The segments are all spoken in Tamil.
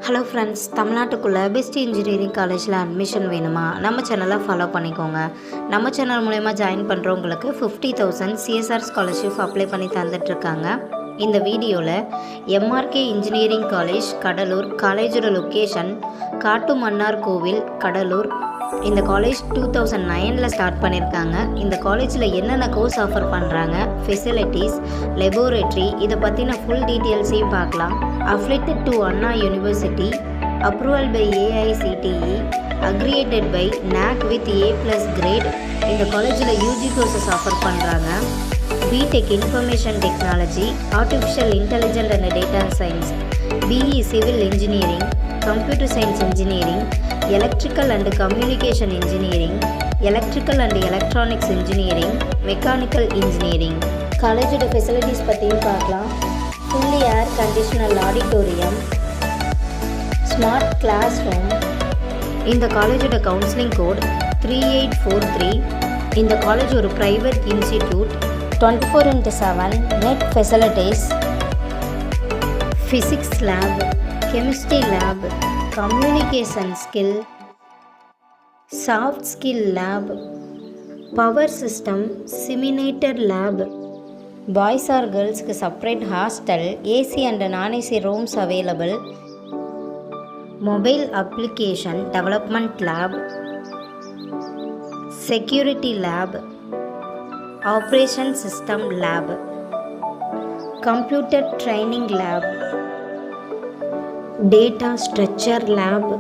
ஹலோ ஃப்ரெண்ட்ஸ், தமிழ்நாட்டுக்குள்ளே பெஸ்ட் இன்ஜினியரிங் காலேஜில் அட்மிஷன் வேணுமா? நம்ம சேனலை ஃபாலோ பண்ணிக்கோங்க. நம்ம சேனல் மூலயமா ஜாயின் பண்ணுறவங்களுக்கு 50,000 சிஎஸ்ஆர் ஸ்காலர்ஷிப் அப்ளை பண்ணி தந்துட்டுருக்காங்க. இந்த வீடியோவில் எம்ஆர்கே இன்ஜினியரிங் காலேஜ் கடலூர், காலேஜோட லொக்கேஷன் காட்டுமன்னார் கோவில் கடலூர். இந்த காலேஜ் 2009 ஸ்டார்ட் பண்ணியிருக்காங்க. இந்த காலேஜில் என்னென்ன கோர்ஸ் ஆஃபர் பண்ணுறாங்க, ஃபெசிலிட்டிஸ், லெபோரேட்டரி, இதை பற்றின ஃபுல் டீட்டெயில்ஸையும் பார்க்கலாம். affiliated to Anna University, approval by AICTE, aggregated by NAC with A+ grade. இந்த காலேஜில் யூஜி கோர்சஸ் ஆஃபர் பண்ணுறாங்க. BTech information technology, artificial intelligent and data science, BE civil engineering, computer science engineering, electrical and communication engineering, electrical and electronics engineering, mechanical engineering. காலேஜோட ஃபெசிலிட்டிஸ் பற்றியும் பார்க்கலாம். Fully air conditional auditorium, smart classroom. இந்த காலேஜோட கவுன்சிலிங் கோட் 3843. இந்த காலேஜ் ஒரு private institute. 24/7 net facilities, physics lab, chemistry lab, communication skill, soft skill lab, power system, simulator lab. Boys R கேர்ள்ஸ்க்கு separate hostel, AC and non AC rooms available. Mobile application development lab, security lab, operation system lab, computer training lab, data structure lab,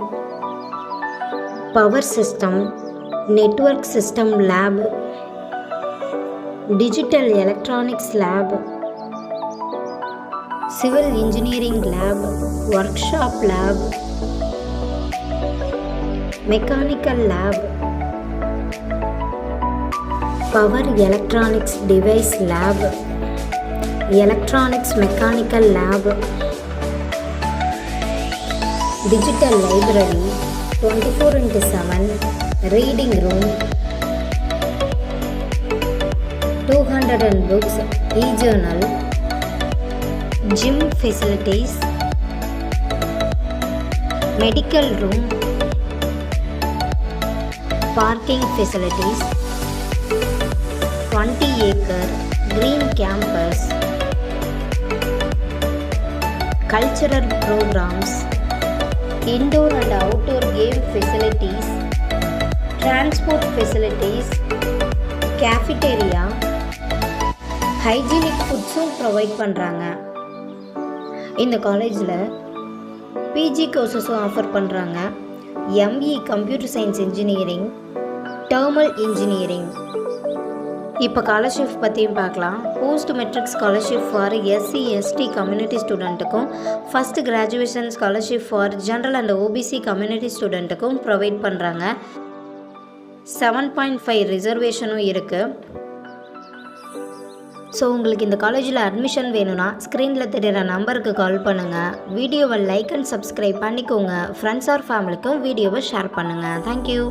power system, network system lab, digital electronics lab, civil engineering lab, workshop lab, mechanical lab, power electronics device lab, electronics mechanical lab, digital library, 24/7 reading room, 200 books, e-journal, gym facilities, medical room, parking facilities, 20-acre green campus, cultural programs, indoor and outdoor game facilities, transport facilities, cafeteria, hygienic ஃபுட்ஸும் ப்ரொவைட் பண்ணுறாங்க. இந்த காலேஜில் பிஜி கோர்சஸும் ஆஃபர் பண்ணுறாங்க. ME computer science engineering, thermal engineering. இப்போ ஸ்காலர்ஷிப் பற்றியும் பார்க்கலாம். Post matric scholarship for SC ST community ஸ்டூடெண்ட்டுக்கும், first graduation scholarship for general and OBC community ஸ்டூடெண்ட்டுக்கும் ப்ரொவைட் பண்ணுறாங்க. 7.5 ரிசர்வேஷனும் இருக்குது. ஸோ உங்களுக்கு இந்த காலேஜில் அட்மிஷன் வேணும்னா ஸ்க்ரீனில் தெரிகிற நம்பருக்கு கால் பண்ணுங்கள். வீடியோவை லைக் அண்ட் சப்ஸ்கிரைப் பண்ணிக்கோங்க. ஃப்ரெண்ட்ஸ் ஆர் ஃபேமிலிக்கும் வீடியோவை ஷேர் பண்ணுங்கள். தேங்க்யூ.